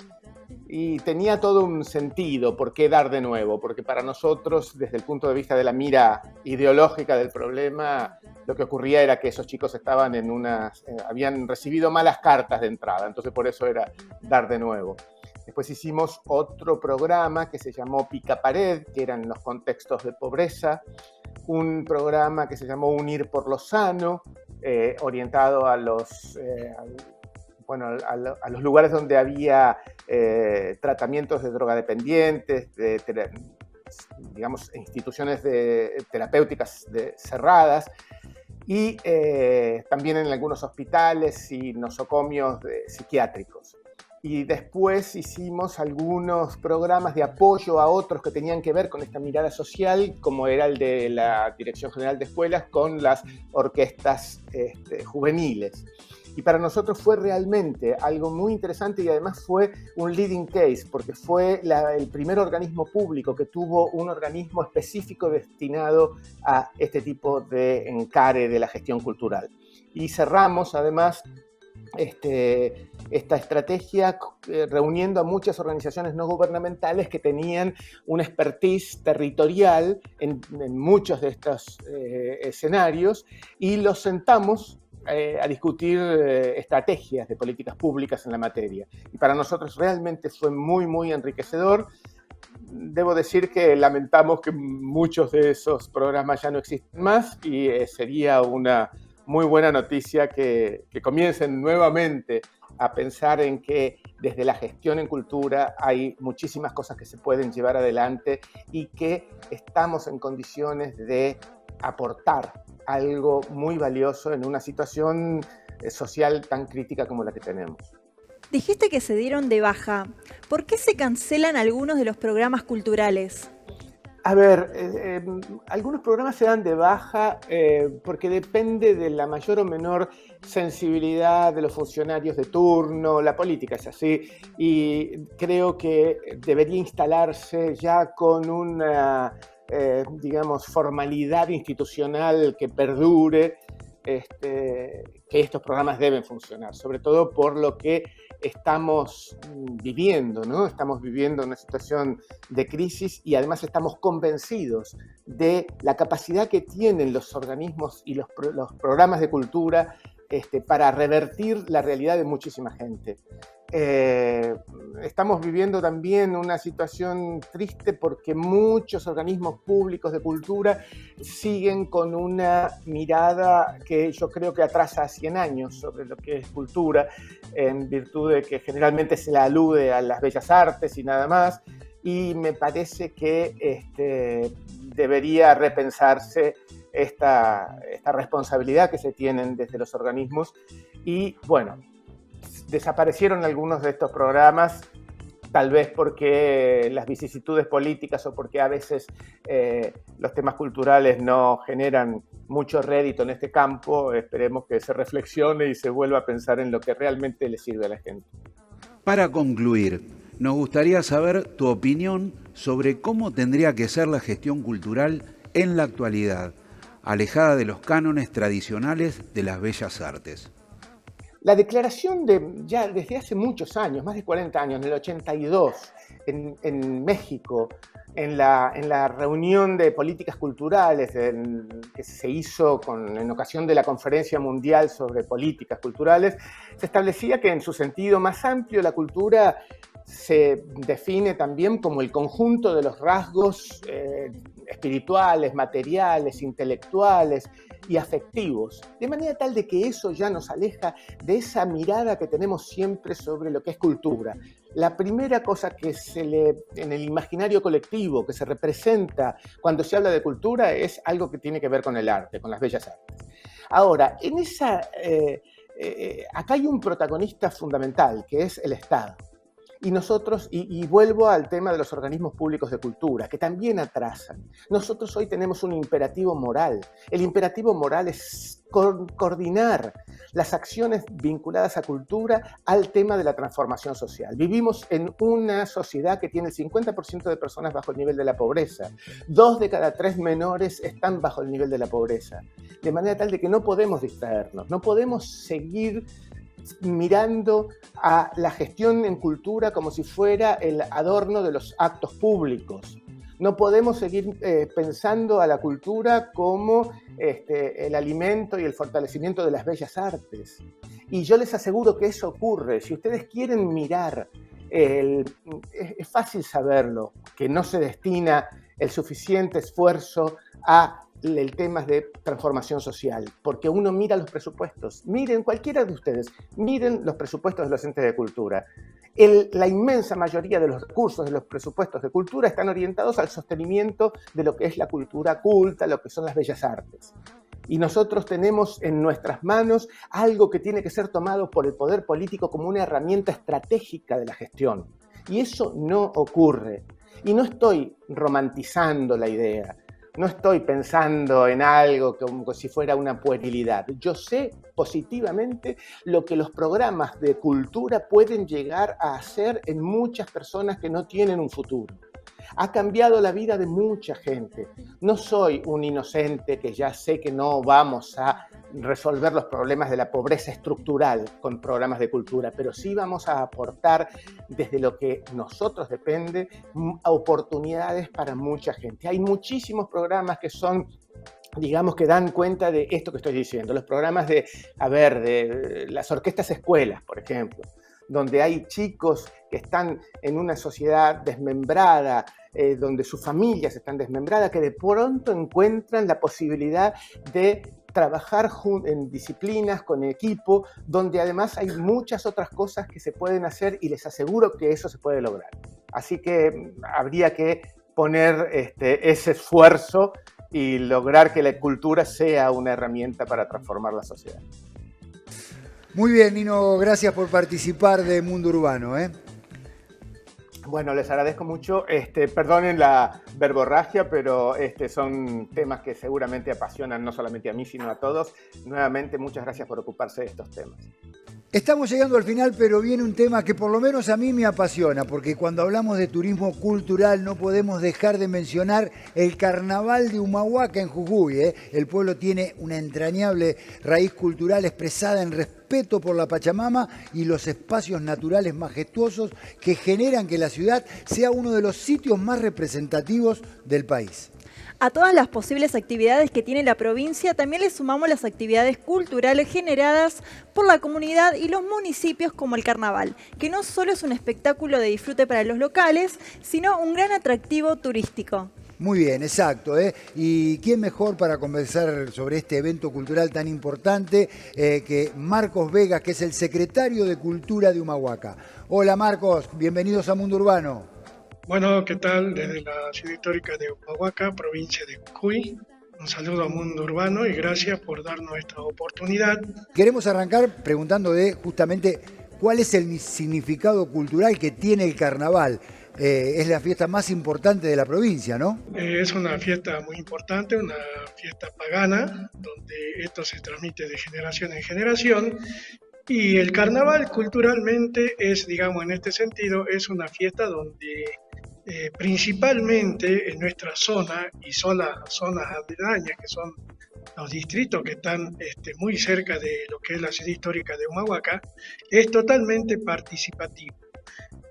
[SPEAKER 13] Y tenía todo un sentido. ¿Por qué dar de nuevo? Porque para nosotros, desde el punto de vista de la mira ideológica del problema, lo que ocurría era que esos chicos estaban habían recibido malas cartas de entrada, entonces por eso era dar de nuevo. Después hicimos otro programa que se llamó Pica Pared, que eran los contextos de pobreza, un programa que se llamó Unir por lo Sano, orientado a los lugares donde había tratamientos de drogadependientes, digamos, instituciones terapéuticas cerradas, y también en algunos hospitales y nosocomios psiquiátricos. Y después hicimos algunos programas de apoyo a otros que tenían que ver con esta mirada social, como era el de la Dirección General de Escuelas con las orquestas juveniles. Y para nosotros fue realmente algo muy interesante y además fue un leading case, porque fue el primer organismo público que tuvo un organismo específico destinado a este tipo de encare de la gestión cultural. Y cerramos además esta estrategia reuniendo a muchas organizaciones no gubernamentales que tenían una expertise territorial en muchos de estos escenarios, y los sentamos a discutir estrategias de políticas públicas en la materia. Y para nosotros realmente fue muy, muy enriquecedor. Debo decir que lamentamos que muchos de esos programas ya no existen más, y sería una muy buena noticia que comiencen nuevamente a pensar en que desde la gestión en cultura hay muchísimas cosas que se pueden llevar adelante y que estamos en condiciones de aportar algo muy valioso en una situación social tan crítica como la que tenemos.
[SPEAKER 2] Dijiste que se dieron de baja. ¿Por qué se cancelan algunos de los programas culturales?
[SPEAKER 13] A ver, algunos programas se dan de baja porque depende de la mayor o menor sensibilidad de los funcionarios de turno. La política es así, y creo que debería instalarse ya con una, digamos, formalidad institucional que perdure, que estos programas deben funcionar, sobre todo por lo que estamos viviendo, ¿no? Estamos viviendo una situación de crisis y además estamos convencidos de la capacidad que tienen los organismos y los programas de cultura para revertir la realidad de muchísima gente. Estamos viviendo también una situación triste porque muchos organismos públicos de cultura siguen con una mirada que yo creo que atrasa a 100 años sobre lo que es cultura, en virtud de que generalmente se la alude a las bellas artes y nada más, y me parece que debería repensarse esta responsabilidad que se tienen desde los organismos. Y bueno, desaparecieron algunos de estos programas, tal vez porque las vicisitudes políticas o porque a veces los temas culturales no generan mucho rédito en este campo. Esperemos que se reflexione y se vuelva a pensar en lo que realmente le sirve a la gente.
[SPEAKER 3] Para concluir, nos gustaría saber tu opinión sobre cómo tendría que ser la gestión cultural en la actualidad, alejada de los cánones tradicionales de las bellas artes.
[SPEAKER 13] La declaración ya desde hace muchos años, más de 40 años, en el 82, en México, en la reunión de políticas culturales que se hizo en ocasión de la Conferencia Mundial sobre Políticas Culturales, se establecía que en su sentido más amplio la cultura se define también como el conjunto de los rasgos espirituales, materiales, intelectuales y afectivos, de manera tal de que eso ya nos aleja de esa mirada que tenemos siempre sobre lo que es cultura. La primera cosa que en el imaginario colectivo que se representa cuando se habla de cultura es algo que tiene que ver con el arte, con las bellas artes. Ahora, acá hay un protagonista fundamental, que es el Estado. Y nosotros, y vuelvo al tema de los organismos públicos de cultura, que también atrasan. Nosotros hoy tenemos un imperativo moral. El imperativo moral es coordinar las acciones vinculadas a cultura al tema de la transformación social. Vivimos en una sociedad que tiene el 50% de personas bajo el nivel de la pobreza. 2 de cada 3 menores están bajo el nivel de la pobreza. De manera tal de que no podemos distraernos, no podemos seguir mirando a la gestión en cultura como si fuera el adorno de los actos públicos. No podemos seguir pensando a la cultura como el alimento y el fortalecimiento de las bellas artes. Y yo les aseguro que eso ocurre. Si ustedes quieren mirar, es fácil saberlo, que no se destina el suficiente esfuerzo a el tema de transformación social, porque uno mira los presupuestos, miren cualquiera de ustedes, miren los presupuestos de los entes de cultura. La inmensa mayoría de los recursos de los presupuestos de cultura están orientados al sostenimiento de lo que es la cultura culta, lo que son las bellas artes. Y nosotros tenemos en nuestras manos algo que tiene que ser tomado por el poder político como una herramienta estratégica de la gestión. Y eso no ocurre. Y no estoy romantizando la idea. No estoy pensando en algo como si fuera una puerilidad. Yo sé positivamente lo que los programas de cultura pueden llegar a hacer en muchas personas que no tienen un futuro. Ha cambiado la vida de mucha gente. No soy un inocente que ya sé que no vamos a resolver los problemas de la pobreza estructural con programas de cultura, pero sí vamos a aportar desde lo que nosotros depende oportunidades para mucha gente. Hay muchísimos programas que son, digamos, que dan cuenta de esto que estoy diciendo. Los programas de las orquestas escuelas, por ejemplo, donde hay chicos que están en una sociedad desmembrada, donde sus familias están desmembradas, que de pronto encuentran la posibilidad de trabajar en disciplinas, con equipo, donde además hay muchas otras cosas que se pueden hacer y les aseguro que eso se puede lograr. Así que habría que poner ese esfuerzo y lograr que la cultura sea una herramienta para transformar la sociedad.
[SPEAKER 1] Muy bien, Nino, gracias por participar de Mundo Urbano.
[SPEAKER 13] Bueno, les agradezco mucho. Perdonen la verborragia, pero son temas que seguramente apasionan no solamente a mí, sino a todos. Nuevamente, muchas gracias por ocuparse de estos temas.
[SPEAKER 1] Estamos llegando al final, pero viene un tema que por lo menos a mí me apasiona, porque cuando hablamos de turismo cultural no podemos dejar de mencionar el Carnaval de Humahuaca en Jujuy. El pueblo tiene una entrañable raíz cultural expresada en respeto por la Pachamama y los espacios naturales majestuosos que generan que la ciudad sea uno de los sitios más representativos del país.
[SPEAKER 2] A todas las posibles actividades que tiene la provincia, también le sumamos las actividades culturales generadas por la comunidad y los municipios como el Carnaval, que no solo es un espectáculo de disfrute para los locales, sino un gran atractivo turístico.
[SPEAKER 1] Muy bien, exacto. ¿Y quién mejor para conversar sobre este evento cultural tan importante que Marcos Vegas, que es el secretario de Cultura de Humahuaca? Hola Marcos, bienvenidos a Mundo Urbano.
[SPEAKER 14] Bueno, ¿qué tal? Desde la ciudad histórica de Humahuaca, provincia de Jujuy, un saludo a Mundo Urbano y gracias por darnos esta oportunidad.
[SPEAKER 1] Queremos arrancar preguntando justamente cuál es el significado cultural que tiene el carnaval. Es la fiesta más importante de la provincia, ¿no?
[SPEAKER 14] Es una fiesta muy importante, una fiesta pagana, donde esto se transmite de generación en generación. Y el carnaval culturalmente es, digamos, en este sentido, es una fiesta donde principalmente en nuestra zona y zonas aledañas, que son los distritos que están muy cerca de lo que es la sede histórica de Humahuaca, es totalmente participativo.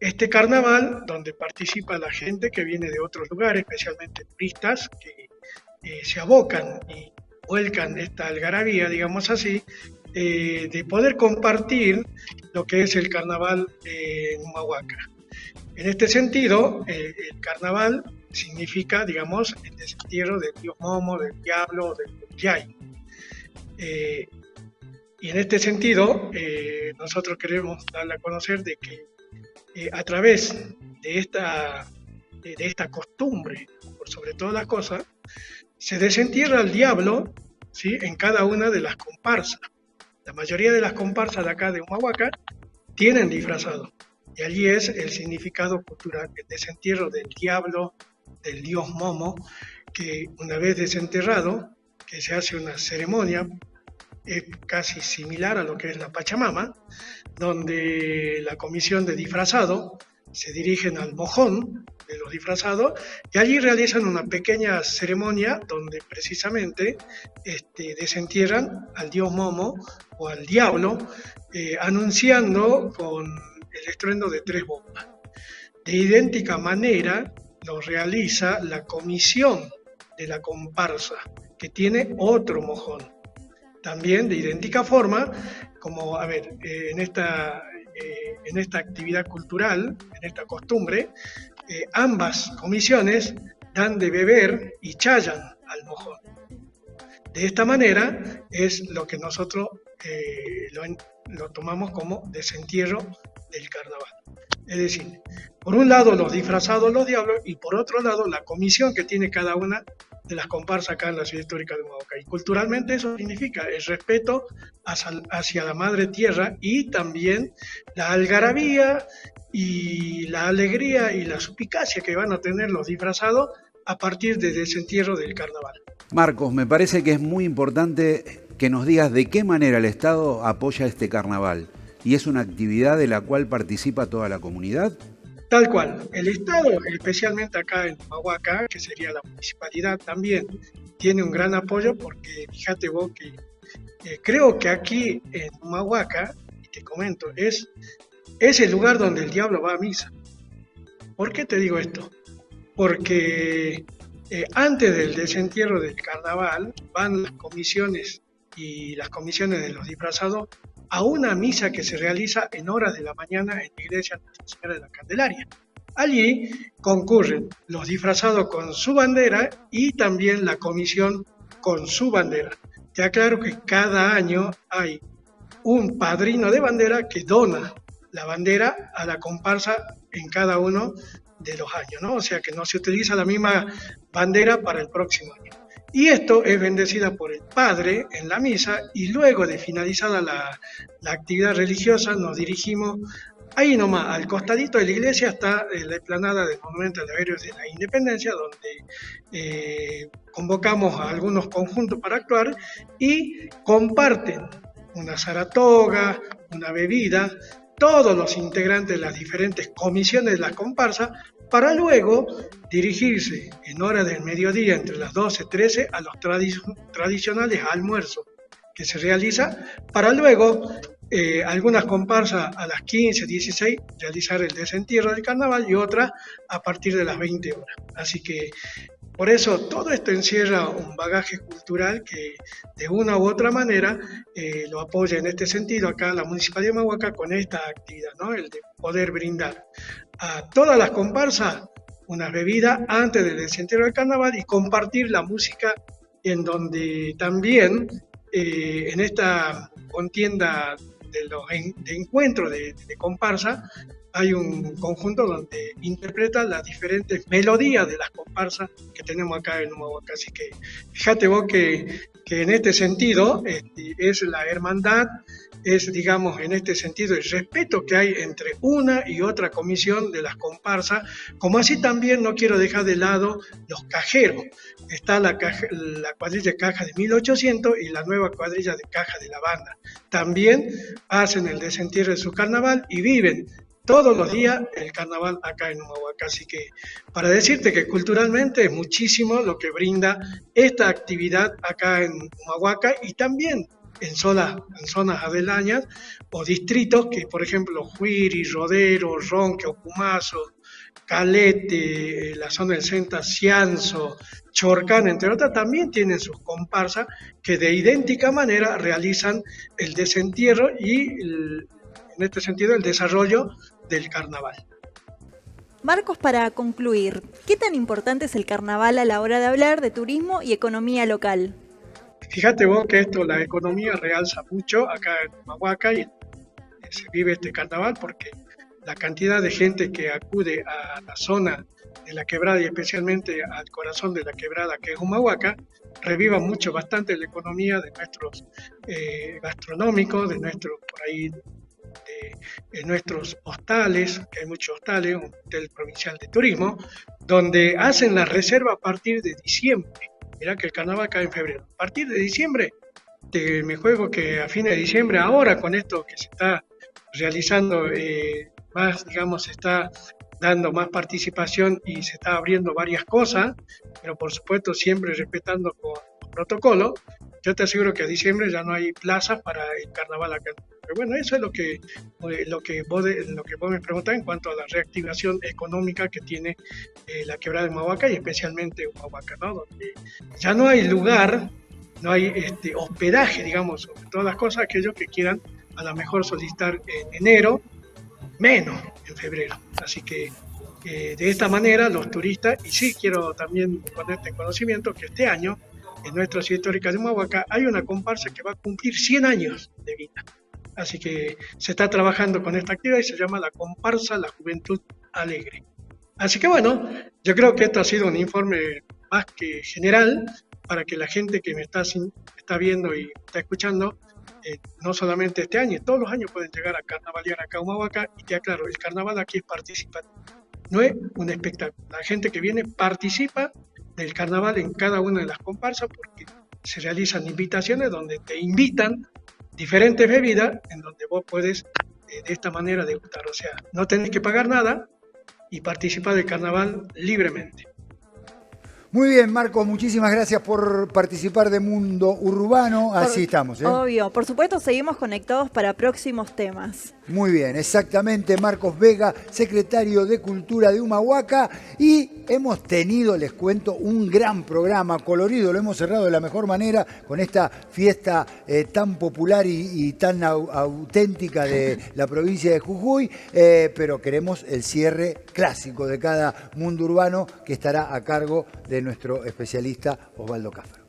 [SPEAKER 14] Este carnaval, donde participa la gente que viene de otros lugares, especialmente turistas, que se abocan y vuelcan esta algarabía, digamos así, de poder compartir lo que es el carnaval en Humahuaca. En este sentido, el carnaval significa, digamos, el desentierro del dios Momo, del diablo, del Yay. Y en este sentido, nosotros queremos darle a conocer de que a través de esta costumbre, por sobre todas las cosas, se desentierra al diablo, ¿sí?, en cada una de las comparsas. La mayoría de las comparsas de acá de Humahuaca tienen disfrazado. Y allí es el significado cultural, el desentierro del diablo, del dios Momo, que una vez desenterrado, que se hace una ceremonia casi similar a lo que es la Pachamama, donde la comisión de disfrazado se dirigen al mojón de los disfrazados y allí realizan una pequeña ceremonia donde precisamente desentierran al dios Momo o al diablo, anunciando con el estruendo de 3 bombas. De idéntica manera lo realiza la comisión de la comparsa, que tiene otro mojón. También de idéntica forma, como, en esta actividad cultural, en esta costumbre, ambas comisiones dan de beber y chayan al mojón. De esta manera es lo que nosotros lo tomamos como desentierro del carnaval. Es decir, por un lado los disfrazados, los diablos, y por otro lado la comisión que tiene cada una de las comparsas acá en la ciudad histórica de Humahuaca. Y culturalmente eso significa el respeto hacia la madre tierra y también la algarabía y la alegría y la suspicacia que van a tener los disfrazados a partir del desentierro del carnaval.
[SPEAKER 3] Marcos, me parece que es muy importante que nos digas de qué manera el Estado apoya este carnaval. ¿Y es una actividad de la cual participa toda la comunidad?
[SPEAKER 14] Tal cual. El Estado, especialmente acá en Humahuaca, que sería la municipalidad también, tiene un gran apoyo porque fíjate vos que creo que aquí en Humahuaca, y te comento, es el lugar donde el diablo va a misa. ¿Por qué te digo esto? Porque antes del desentierro del carnaval van las comisiones y las comisiones de los disfrazados a una misa que se realiza en horas de la mañana en la iglesia Nuestra Señora de la Candelaria. Allí concurren los disfrazados con su bandera y también la comisión con su bandera. Te aclaro que cada año hay un padrino de bandera que dona la bandera a la comparsa en cada uno de los años, ¿no? O sea que no se utiliza la misma bandera para el próximo año. Y esto es bendecida por el padre en la misa y luego de finalizada la actividad religiosa nos dirigimos ahí nomás, al costadito de la iglesia está la explanada del Monumento a los Héroes de la Independencia, donde convocamos a algunos conjuntos para actuar y comparten una saratoga, una bebida, todos los integrantes de las diferentes comisiones de las comparsas, para luego dirigirse en hora del mediodía entre las 12:13 a los tradicionales almuerzos que se realiza, para luego algunas comparsas a las 15:16 realizar el desentierro del carnaval y otras a partir de las 20 horas. Así que por eso todo esto encierra un bagaje cultural que de una u otra manera lo apoya en este sentido acá la Municipalidad de Humahuaca con esta actividad, ¿no? El de poder brindar a todas las comparsas unas bebidas antes del desentierro del carnaval y compartir la música, en donde también en esta contienda de encuentro de comparsa hay un conjunto donde interpreta las diferentes melodías de las comparsas que tenemos acá en Humahuaca. Así que fíjate vos que en este sentido es la hermandad, es, digamos, en este sentido el respeto que hay entre una y otra comisión de las comparsas, como así también no quiero dejar de lado los cajeros. Está la cuadrilla de caja de 1800 y la nueva cuadrilla de caja de la banda. También hacen el desentierro de su carnaval y viven todos los días el carnaval acá en Humahuaca. Así que para decirte que culturalmente es muchísimo lo que brinda esta actividad acá en Humahuaca y también en zonas aledañas o distritos que, por ejemplo, Juiri, Rodero, Ronque, Ocumazo, Calete, la zona del Centa, Cianzo, Chorcán, entre otras, también tienen sus comparsas que de idéntica manera realizan el desentierro y, en este sentido, el desarrollo del carnaval.
[SPEAKER 2] Marcos, para concluir, ¿qué tan importante es el carnaval a la hora de hablar de turismo y economía local?
[SPEAKER 14] Fíjate vos que esto, la economía realza mucho acá en Humahuaca y se vive este carnaval porque la cantidad de gente que acude a la zona de la quebrada y especialmente al corazón de la quebrada que es Humahuaca, reviva mucho, bastante la economía de nuestros gastronómicos, de nuestros, por ahí, de nuestros hostales, que hay muchos hostales, un hotel provincial de turismo, donde hacen la reserva a partir de diciembre. Mirá que el carnaval cae en febrero. A partir de diciembre, me juego que a fines de diciembre, ahora con esto que se está realizando, más, digamos, se está dando más participación y se está abriendo varias cosas, pero por supuesto siempre respetando con los protocolos. Yo te aseguro que a diciembre ya no hay plazas para el carnaval acá. Pero bueno, eso es lo que vos me preguntás en cuanto a la reactivación económica que tiene la quebrada de Humahuaca y especialmente Humahuaca, ¿no? Donde ya no hay lugar, no hay hospedaje, digamos, sobre todas las cosas, aquellos que quieran a lo mejor solicitar en enero, menos en febrero. Así que de esta manera los turistas, y sí quiero también ponerte en conocimiento que este año en nuestra ciudad histórica de Humahuaca hay una comparsa que va a cumplir 100 años de vida. Así que se está trabajando con esta actividad y se llama la comparsa La Juventud Alegre. Así que bueno, yo creo que esto ha sido un informe más que general para que la gente que me está viendo y está escuchando, no solamente este año, todos los años pueden llegar a carnavalear acá a Humahuaca y te aclaro, el carnaval aquí es participativo, no es un espectáculo. La gente que viene participa del carnaval en cada una de las comparsas porque se realizan invitaciones donde te invitan diferentes bebidas en donde vos puedes de esta manera degustar. O sea, no tenés que pagar nada y participar del carnaval libremente.
[SPEAKER 1] Muy bien, Marcos, muchísimas gracias por participar de Mundo Urbano. Así estamos, ¿eh?
[SPEAKER 2] Obvio, por supuesto, seguimos conectados para próximos temas.
[SPEAKER 1] Muy bien, exactamente, Marcos Vega, secretario de Cultura de Humahuaca. Y hemos tenido, les cuento, un gran programa colorido. Lo hemos cerrado de la mejor manera con esta fiesta tan popular y tan auténtica de la provincia de Jujuy. Pero queremos el cierre clásico de cada Mundo Urbano que estará a cargo de nuestro especialista Osvaldo Cáfaro.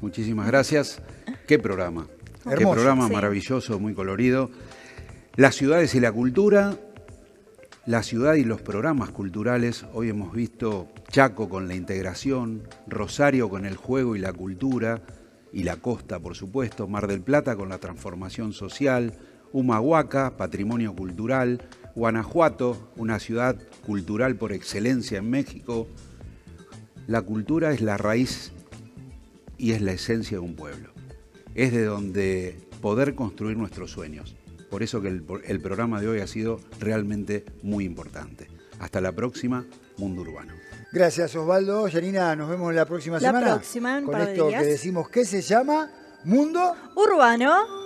[SPEAKER 3] Muchísimas gracias. Qué programa.
[SPEAKER 1] Hermoso.
[SPEAKER 3] Qué programa
[SPEAKER 2] Sí.
[SPEAKER 3] maravilloso, muy colorido. Las ciudades y la cultura, la ciudad y los programas culturales. Hoy hemos visto Chaco con la integración, Rosario con el juego y la cultura, y la costa, por supuesto, Mar del Plata con la transformación social, Humahuaca, patrimonio cultural, Guanajuato, una ciudad cultural por excelencia en México. La cultura es la raíz y es la esencia de un pueblo. Es de donde poder construir nuestros sueños. Por eso que el programa de hoy ha sido realmente muy importante. Hasta la próxima, Mundo Urbano.
[SPEAKER 1] Gracias, Osvaldo. Yanina, nos vemos la próxima semana.
[SPEAKER 2] La próxima, en un
[SPEAKER 1] con
[SPEAKER 2] par de
[SPEAKER 1] esto
[SPEAKER 2] días.
[SPEAKER 1] que decimos que se llama Mundo
[SPEAKER 2] Urbano.